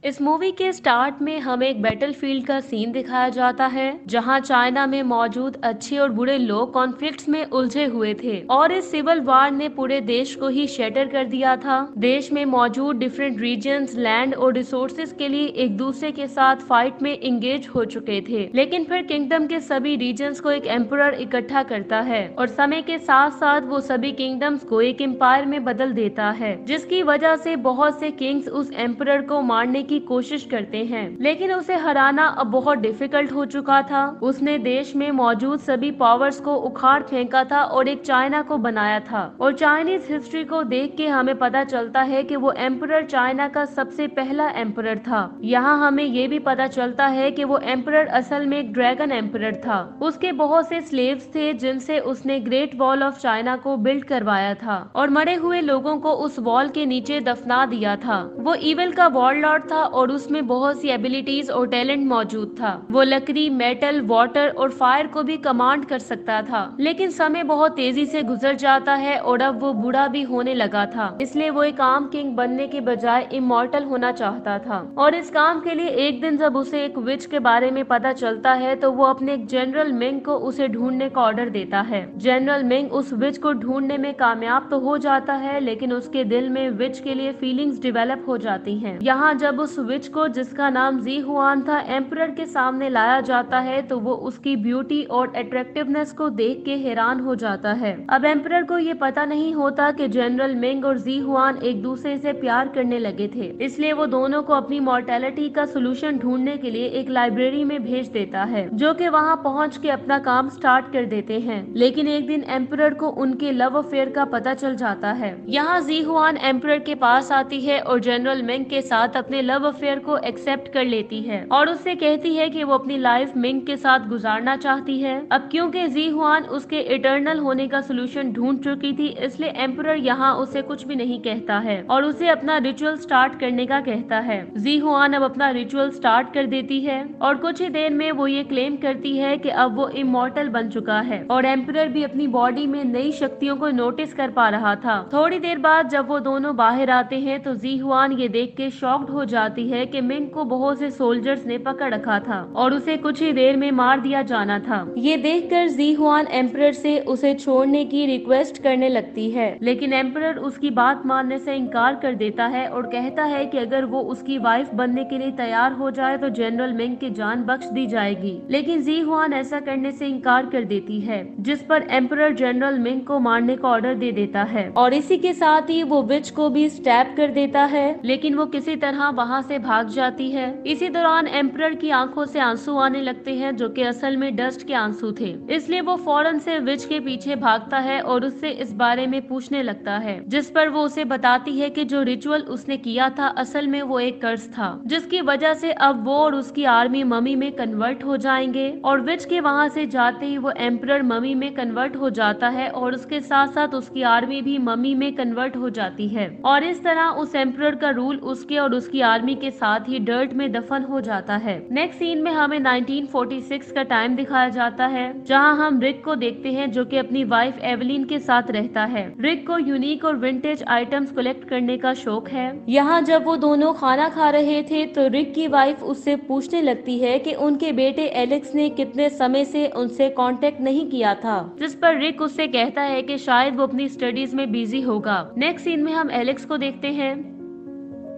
इस मूवी के स्टार्ट में हमें एक बैटलफील्ड का सीन दिखाया जाता है जहां चाइना में मौजूद अच्छे और बुरे लोग कॉन्फ्लिक्ट्स में उलझे हुए थे और इस सिविल वार ने पूरे देश को ही शैटर कर दिया था। देश में मौजूद डिफरेंट रीजन्स लैंड और रिसोर्सेज के लिए एक दूसरे के साथ फाइट में इंगेज हो चुके थे, लेकिन फिर किंगडम के सभी रीजन्स को एक एम्परर इकट्ठा करता है और समय के साथ साथ वो सभी किंगडम्स को एक एम्पायर में बदल देता है, जिसकी वजह से बहुत से किंग्स उस एम्परर को मारने की कोशिश करते हैं, लेकिन उसे हराना अब बहुत डिफिकल्ट हो चुका था। उसने देश में मौजूद सभी पावर्स को उखाड़ फेंका था और एक चाइना को बनाया था। और चाइनीज हिस्ट्री को देख के हमें पता चलता है कि वो एम्परर चाइना का सबसे पहला एम्परर था। यहाँ हमें ये भी पता चलता है कि वो एम्परर असल में एक ड्रैगन एम्परर था। उसके बहुत से स्लेव्स थे जिनसे उसने ग्रेट वॉल ऑफ चाइना को बिल्ड करवाया था और मरे हुए लोगों को उस वॉल के नीचे दफना दिया था। वो इविल का वॉरलॉर्ड था और उसमें बहुत सी एबिलिटीज और टैलेंट मौजूद था। वो लकड़ी, मेटल, वाटर और फायर को भी कमांड कर सकता था, लेकिन समय बहुत तेजी से गुजर जाता है और अब वो बूढ़ा भी होने लगा था, इसलिए वो एक आम किंग बनने के बजाय इमॉर्टल होना चाहता था। और इस काम के लिए एक दिन जब उसे एक विच के बारे में पता चलता है तो वो अपने एक जनरल मिंग को उसे ढूंढने का ऑर्डर देता है। जनरल मिंग उस विच को ढूंढने में कामयाब तो हो जाता है, लेकिन उसके दिल में विच के लिए फीलिंग्स डेवलप हो जाती हैं। यहाँ जब उस विच को, जिसका नाम जी हुआन था, एम्परर के सामने लाया जाता है तो वो उसकी ब्यूटी और अट्रैक्टिवनेस को देख के हैरान हो जाता है। अब एम्परर को ये पता नहीं होता कि जनरल मिंग और जी हुआन एक दूसरे से प्यार करने लगे थे, इसलिए वो दोनों को अपनी मॉर्टेलिटी का सोल्यूशन ढूंढने के लिए एक लाइब्रेरी में भेज देता है, जो कि वहाँ पहुँच के अपना काम स्टार्ट कर देते हैं। लेकिन एक दिन एम्परर को उनके लव अफेयर का पता चल जाता है। यहाँ जी हुआन एम्परर के पास आती है और जनरल मिंग के साथ अपने लव अफेयर को एक्सेप्ट कर लेती है और उससे कहती है कि वो अपनी लाइफ मिंग के साथ गुजारना चाहती है। अब क्योंकि जी हुआन उसके इटर्नल होने का सोल्यूशन ढूंढ चुकी थी, इसलिए एम्परर यहाँ उसे कुछ भी नहीं कहता है और उसे अपना रिचुअल स्टार्ट करने का कहता है। जी हुआन अब अपना रिचुअल स्टार्ट कर देती है और कुछ ही देर में वो ये क्लेम करती है कि अब वो इमॉर्टल बन चुका है और एम्परर भी अपनी बॉडी में नई शक्तियों को नोटिस कर पा रहा था। थोड़ी देर बाद जब वो दोनों बाहर आते हैं तो जी हुआन ये देख के शॉक्ड हो जाती है कि मिंग को बहुत से सोल्जर्स ने पकड़ रखा था और उसे कुछ ही देर में मार दिया जाना था। ये देखकर जी हुआन एम्परर से उसे छोड़ने की रिक्वेस्ट करने लगती है, लेकिन एम्परर उसकी बात मानने से इनकार कर देता है और कहता है कि अगर वो उसकी वाइफ बनने के लिए तैयार हो जाए तो जनरल मिंग की जान बख्श दी जाएगी। लेकिन जी हुआन ऐसा करने से इनकार कर देती है, जिस पर एम्परर जनरल मिंग को मारने का ऑर्डर दे देता है और इसी के साथ ही वो विच को भी स्टैब कर देता है, लेकिन वो किसी तरह वहाँ से भाग जाती है। इसी दौरान एम्परर की आंखों से आंसू आने लगते हैं, जो कि असल में डस्ट के आंसू थे, इसलिए वो फौरन से विच के पीछे भागता है और उससे इस बारे में पूछने लगता है, जिस पर वो उसे बताती है कि जो रिचुअल उसने किया था असल में वो एक कर्स था, जिसकी वजह से अब वो और उसकी आर्मी मम्मी में कन्वर्ट हो जाएंगे। और विच के वहाँ से जाते ही वो एम्परर मम्मी में कन्वर्ट हो जाता है और उसके साथ साथ उसकी आर्मी भी मम्मी में कन्वर्ट हो जाती है और इस तरह उस एम्परर का रूल उसके और उसकी आर्मी के साथ ही डर्ट में दफन हो जाता है। नेक्स्ट सीन में हमें 1946 का टाइम दिखाया जाता है, जहां हम रिक को देखते हैं जो कि अपनी वाइफ एवलिन के साथ रहता है। रिक को यूनिक और विंटेज आइटम्स कलेक्ट करने का शौक है। यहाँ जब वो दोनों खाना खा रहे थे तो रिक की वाइफ उससे पूछने लगती है कि उनके बेटे एलेक्स ने कितने समय से उनसे कांटेक्ट नहीं किया था, जिस पर रिक उससे कहता है कि शायद वो अपनी स्टडीज में बिजी होगा। नेक्स्ट सीन में हम एलेक्स को देखते हैं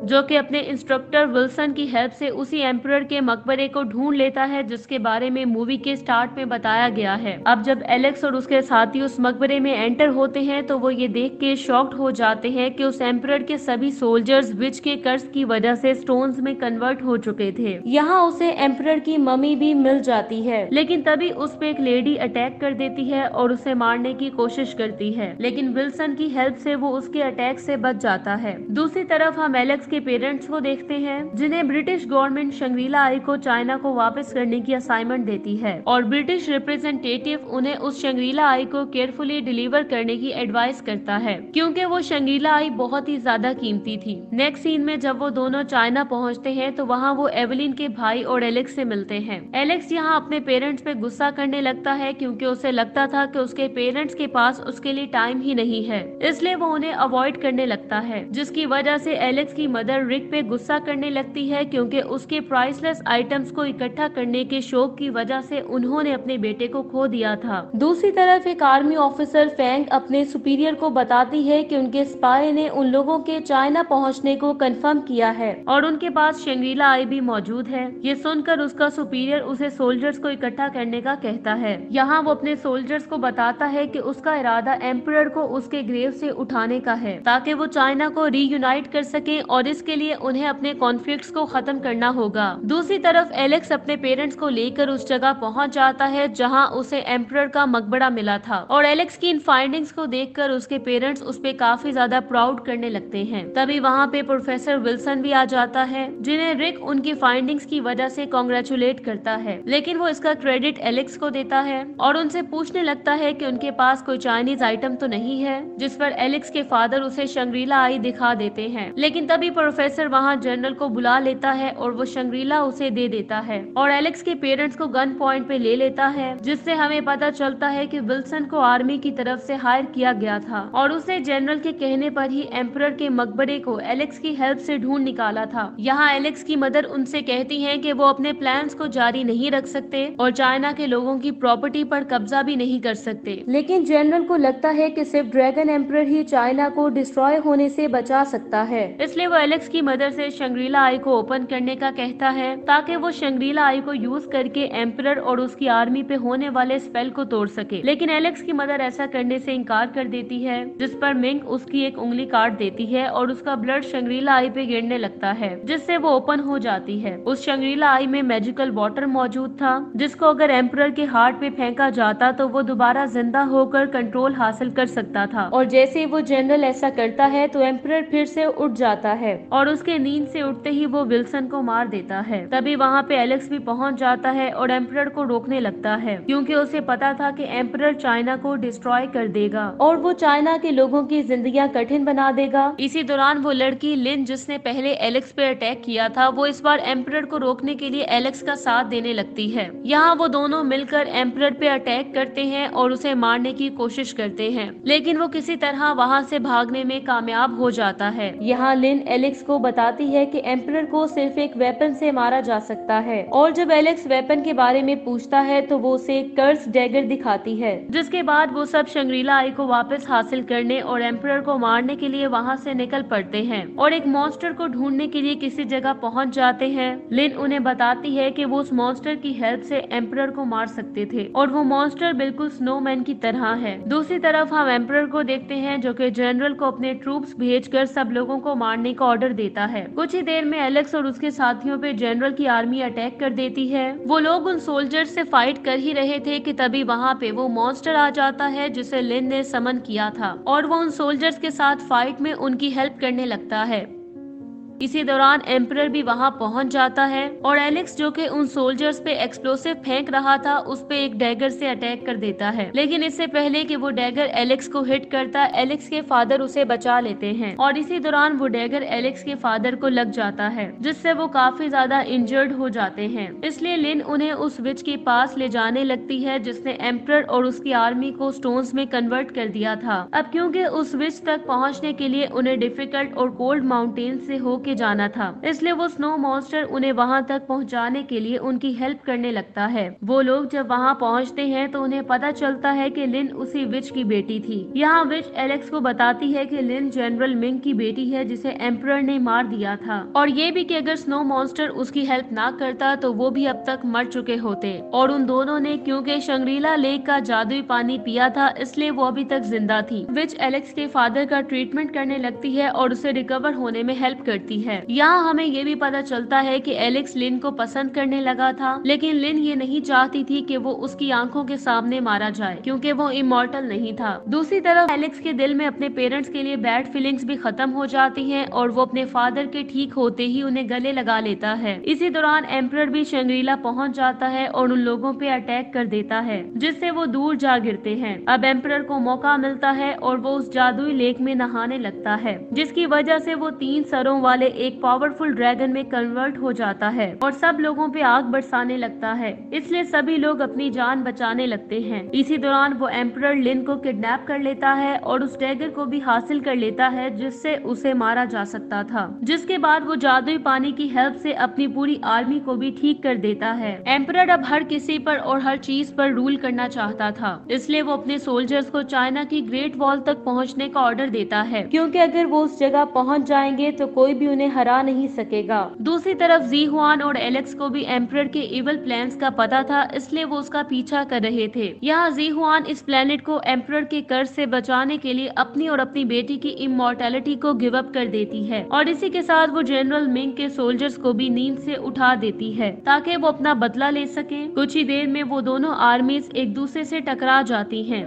जो कि अपने इंस्ट्रक्टर विल्सन की हेल्प से उसी एम्परर के मकबरे को ढूंढ लेता है जिसके बारे में मूवी के स्टार्ट में बताया गया है। अब जब एलेक्स और उसके साथी उस मकबरे में एंटर होते हैं तो वो ये देख के शॉक्ड हो जाते हैं कि उस एम्परर के सभी सोल्जर्स विच के कर्स की वजह से स्टोन्स में कन्वर्ट हो चुके थे। यहाँ उसे एम्परर की मम्मी भी मिल जाती है, लेकिन तभी उस पे एक लेडी अटैक कर देती है और उसे मारने की कोशिश करती है, लेकिन विल्सन की हेल्प से वो उसके अटैक से बच जाता है। दूसरी तरफ हम एलेक्स के पेरेंट्स को देखते हैं, जिन्हें ब्रिटिश गवर्नमेंट शंग्रीला आई को चाइना को वापस करने की असाइनमेंट देती है और ब्रिटिश रिप्रेजेंटेटिव उन्हें उस शंग्रीला आई को केयरफुली डिलीवर करने की एडवाइस करता है, क्योंकि वो शंग्रीला आई बहुत ही ज्यादा कीमती थी। नेक्स्ट सीन में जब वो दोनों चाइना पहुंचते हैं तो वहाँ वो एवलिन के भाई और एलेक्स से मिलते हैं। एलेक्स यहाँ अपने पेरेंट्स पे गुस्सा करने लगता है क्योंकि उसे लगता था कि उसके पेरेंट्स के पास उसके लिए टाइम ही नहीं है, इसलिए वो उन्हें अवॉइड करने लगता है, जिसकी वजह से एलेक्स की मदर रिक पे गुस्सा करने लगती है क्योंकि उसके प्राइसलेस आइटम्स को इकट्ठा करने के शौक की वजह से उन्होंने अपने बेटे को खो दिया था। दूसरी तरफ एक आर्मी ऑफिसर फैंग अपने सुपीरियर को बताती है कि उनके स्पाई ने उन लोगों के चाइना पहुंचने को कंफर्म किया है और उनके पास शंग्रीला आई भी मौजूद है। ये सुनकर उसका सुपीरियर उसे सोल्जर्स को इकट्ठा करने का कहता है। यहाँ वो अपने सोल्जर्स को बताता है कि उसका इरादा एम्परर को उसके ग्रेव से उठाने का है ताकि वो चाइना को रीयूनाइट कर सके और इसके लिए उन्हें अपने कॉन्फ्लिक्ट्स को खत्म करना होगा। दूसरी तरफ एलेक्स अपने पेरेंट्स को लेकर उस जगह पहुंच जाता है जहां उसे एम्परर का मकबरा मिला था और एलेक्स की इन फाइंडिंग्स को देखकर उसके पेरेंट्स उस पे काफी ज्यादा प्राउड करने लगते हैं। तभी वहाँ पे प्रोफेसर विल्सन भी आ जाता है जिन्हें रिक उनकी फाइंडिंग्स की वजह से कांग्रेचुलेट करता है, लेकिन वो इसका क्रेडिट एलेक्स को देता है और उनसे पूछने लगता है कि उनके पास कोई चाइनीज आइटम तो नहीं है, जिस पर एलेक्स के फादर उसे शंग्रीला आई दिखा देते हैं। लेकिन तभी प्रोफेसर वहाँ जनरल को बुला लेता है और वो शंग्रीला उसे दे देता है और एलेक्स के पेरेंट्स को गन पॉइंट पे ले लेता है, जिससे हमें पता चलता है कि विल्सन को आर्मी की तरफ से हायर किया गया था और उसने जनरल के कहने पर ही एम्परर के मकबरे को एलेक्स की हेल्प से ढूंढ निकाला था। यहाँ एलेक्स की मदर उनसे कहती हैं कि वो अपने प्लान्स को जारी नहीं रख सकते और चाइना के लोगों की प्रॉपर्टी पर कब्जा भी नहीं कर सकते, लेकिन जनरल को लगता है कि सिर्फ ड्रैगन एम्परर ही चाइना को डिस्ट्रॉय होने से बचा सकता है। इसलिए वो एलेक्स की मदर से शंग्रीला आई को ओपन करने का कहता है ताकि वो शंग्रीला आई को यूज करके एम्परर और उसकी आर्मी पे होने वाले स्पेल को तोड़ सके। लेकिन एलेक्स की मदर ऐसा करने से इनकार कर देती है, जिस पर मिंग उसकी एक उंगली काट देती है और उसका ब्लड शंग्रीला आई पे गिरने लगता है, जिससे वो ओपन हो जाती है। उस शंग्रीला आई में मैजिकल वाटर मौजूद था जिसको अगर एम्परर के हार्ट पे फेंका जाता तो वो दोबारा जिंदा होकर कंट्रोल हासिल कर सकता था और जैसे वो जनरल ऐसा करता है तो एम्परर फिर से उठ जाता है और उसके नींद से उठते ही वो विल्सन को मार देता है। तभी वहाँ पे एलेक्स भी पहुँच जाता है और एम्परर को रोकने लगता है क्योंकि उसे पता था कि एम्परर चाइना को डिस्ट्रॉय कर देगा और वो चाइना के लोगों की जिंदगियां कठिन बना देगा। इसी दौरान वो लड़की लिन जिसने पहले एलेक्स पे अटैक किया था वो इस बार एम्परर को रोकने के लिए एलेक्स का साथ देने लगती है। यहाँ वो दोनों मिलकर एम्परर पे अटैक करते हैं और उसे मारने की कोशिश करते हैं, लेकिन वो किसी तरह वहाँ से भागने में कामयाब हो जाता है। यहाँ लिन एलेक्स को बताती है कि एम्परर को सिर्फ एक वेपन से मारा जा सकता है और जब एलेक्स वेपन के बारे में पूछता है तो वो उसे कर्स डैगर दिखाती है, जिसके बाद वो सब शंग्रीला आई को वापस हासिल करने और एम्परर को मारने के लिए वहाँ से निकल पड़ते हैं और एक मॉन्स्टर को ढूंढने के लिए किसी जगह पहुँच जाते हैं। लिन उन्हें बताती है कि वो उस मॉन्स्टर की हेल्प से एम्परर को मार सकते थे और वो मॉन्स्टर बिल्कुल स्नोमैन की तरह है। दूसरी तरफ हम एम्परर को देखते हैं जो कि जनरल को अपने ट्रूप्स भेजकर सब लोगों को मारने का ऑर्डर देता है। कुछ ही देर में एलेक्स और उसके साथियों पे जनरल की आर्मी अटैक कर देती है। वो लोग उन सोल्जर्स से फाइट कर ही रहे थे कि तभी वहाँ पे वो मॉन्स्टर आ जाता है जिसे लिन ने समन किया था और वो उन सोल्जर्स के साथ फाइट में उनकी हेल्प करने लगता है। इसी दौरान एम्परर भी वहां पहुंच जाता है और एलेक्स जो कि उन सोल्जर्स पे एक्सप्लोसिव फेंक रहा था उस पे एक डैगर से अटैक कर देता है, लेकिन इससे पहले कि वो डैगर एलेक्स को हिट करता एलेक्स के फादर उसे बचा लेते हैं और इसी दौरान वो डैगर एलेक्स के फादर को लग जाता है जिससे वो काफी ज्यादा इंजर्ड हो जाते हैं। इसलिए लिन उन्हें उस विच के पास ले जाने लगती है जिसने एम्परर और उसकी आर्मी को स्टोन्स में कन्वर्ट कर दिया था। अब क्योंकि उस विच तक पहुँचने के लिए उन्हें डिफिकल्ट और कोल्ड माउंटेन से होकर जाना था, इसलिए वो स्नो मॉन्स्टर उन्हें वहां तक पहुंचाने के लिए उनकी हेल्प करने लगता है। वो लोग जब वहां पहुंचते हैं तो उन्हें पता चलता है कि लिन उसी विच की बेटी थी। यहाँ विच एलेक्स को बताती है कि लिन जनरल मिंग की बेटी है जिसे एम्परर ने मार दिया था और ये भी कि अगर स्नो मॉन्स्टर उसकी हेल्प ना करता तो वो भी अब तक मर चुके होते और उन दोनों ने क्योंकि शंग्रीला लेक का जादुई पानी पिया था इसलिए वो अभी तक जिंदा थी। विच एलेक्स के फादर का ट्रीटमेंट करने लगती है और उसे रिकवर होने में हेल्प करती है। यहाँ हमें ये भी पता चलता है कि एलेक्स लिन को पसंद करने लगा था, लेकिन लिन ये नहीं चाहती थी कि वो उसकी आंखों के सामने मारा जाए क्योंकि वो इमॉर्टल नहीं था। दूसरी तरफ एलेक्स के दिल में अपने पेरेंट्स के लिए बैड फीलिंग्स भी खत्म हो जाती हैं और वो अपने फादर के ठीक होते ही उन्हें गले लगा लेता है। इसी दौरान एम्परर भी शंग्रीला पहुँच जाता है और उन लोगों पे अटैक कर देता है जिससे वो दूर जा गिरते हैं। अब एम्परर को मौका मिलता है और वो उस जादुई लेक में नहाने लगता है जिसकी वजह से वो 3 सरों वाले एक पावरफुल ड्रैगन में कन्वर्ट हो जाता है और सब लोगों पे आग बरसाने लगता है। इसलिए सभी लोग अपनी जान बचाने लगते हैं। इसी दौरान वो एम्परर लिन को किडनैप कर लेता है और उस डैगर को भी हासिल कर लेता है जिससे उसे मारा जा सकता था। जिसके बाद वो जादुई पानी की हेल्प से अपनी पूरी आर्मी को भी ठीक कर देता है। एम्परर अब हर किसी पर और हर चीज पर रूल करना चाहता था, इसलिए वो अपने सोल्जर्स को चाइना की ग्रेट वॉल तक पहुंचने का ऑर्डर देता है, क्योंकि अगर वो उस जगह पहुंच जाएंगे तो कोई भी उन्हें हरा नहीं सकेगा। दूसरी तरफ जी हुआन और एलेक्स को भी एम्परर के इवल प्लान्स का पता था, इसलिए वो उसका पीछा कर रहे थे। यहाँ जी हुआन इस प्लेनेट को एम्परर के कर्ज से बचाने के लिए अपनी और अपनी बेटी की इमॉर्टैलिटी को गिव अप कर देती है और इसी के साथ वो जनरल मिंग के सोल्जर्स को भी नींद से उठा देती है ताकि वो अपना बदला ले सके। कुछ ही देर में वो दोनों आर्मीज एक दूसरे से टकरा जाती हैं।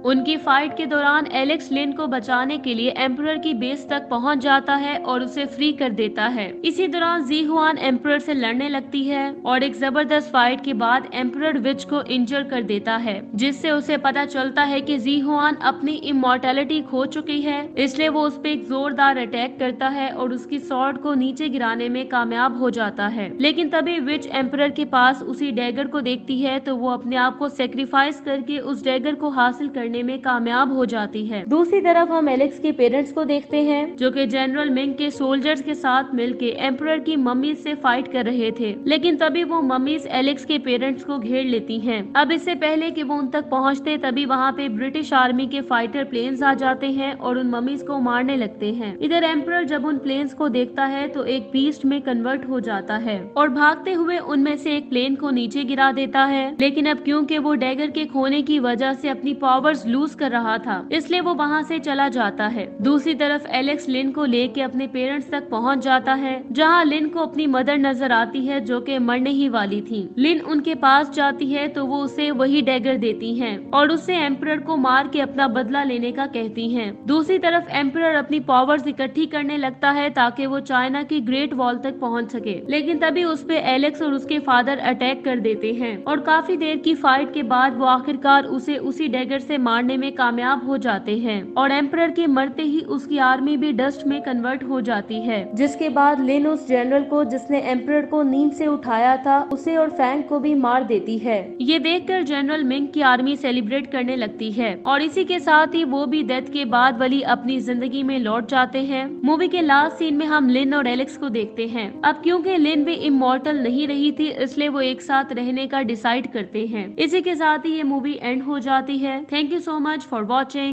उनकी फाइट के दौरान एलेक्स लिन को बचाने के लिए एम्परर की बेस तक पहुंच जाता है और उसे फ्री कर देता है। इसी दौरान जी हुआन एम्परर से लड़ने लगती है और एक जबरदस्त फाइट के बाद एम्परर विच को इंजर कर देता है, जिससे उसे पता चलता है कि जी हुआन अपनी इमॉर्टैलिटी खो चुकी है। इसलिए वो उस पर एक जोरदार अटैक करता है और उसकी स्वॉर्ड को नीचे गिराने में कामयाब हो जाता है। लेकिन तभी विच एम्परर के पास उसी डैगर को देखती है तो वो अपने आप को सेक्रीफाइस करके उस डैगर को हासिल करने में कामयाब हो जाती है। दूसरी तरफ हम एलेक्स के पेरेंट्स को देखते हैं जो कि जनरल मिंग के सोल्जर्स के साथ मिलके एम्परर की मम्मी से फाइट कर रहे थे, लेकिन तभी वो मम्मीज एलेक्स के पेरेंट्स को घेर लेती हैं। अब इससे पहले कि वो उन तक पहुंचते तभी वहां पे ब्रिटिश आर्मी के फाइटर प्लेन्स आ जाते हैं और उन मम्मीज को मारने लगते हैं। इधर एम्परर जब उन प्लेन्स को देखता है तो एक बीस्ट में कन्वर्ट हो जाता है और भागते हुए उनमें से एक प्लेन को नीचे गिरा देता है। लेकिन अब क्योंकि वो डैगर के खोने की वजह से अपनी पावर्स लूज कर रहा था, इसलिए वो वहाँ से चला जाता है। दूसरी तरफ एलेक्स लिन को लेके अपने पेरेंट्स तक पहुँच जाता है, जहाँ लिन को अपनी मदर नजर आती है जो कि मरने ही वाली थी। लिन उनके पास जाती है तो वो उसे वही डैगर देती हैं और उससे एम्परर को मार के अपना बदला लेने का कहती हैं। दूसरी तरफ एम्परर अपनी पावर्स इकट्ठी करने लगता है ताकि वो चाइना की ग्रेट वॉल तक पहुँच सके, लेकिन तभी उस पे एलेक्स और उसके फादर अटैक कर देते हैं और काफी देर की फाइट के बाद वो आखिरकार उसे उसी डैगर से मारने में कामयाब हो जाते हैं और एम्परर के मरते ही उसकी आर्मी भी डस्ट में कन्वर्ट हो जाती है। जिसके बाद लिन उस जनरल को जिसने एम्परर को नींद से उठाया था उसे और फैंग को भी मार देती है। ये देखकर जनरल मिंग की आर्मी सेलिब्रेट करने लगती है और इसी के साथ ही वो भी डेथ के बाद वाली अपनी जिंदगी में लौट जाते हैं। मूवी के लास्ट सीन में हम लिन और एलेक्स को देखते हैं। अब क्योंकि लिन भी इमॉर्टल नहीं रही थी इसलिए वो एक साथ रहने का डिसाइड करते हैं। इसी के साथ ही ये मूवी एंड हो जाती है। Thank you so much for watching.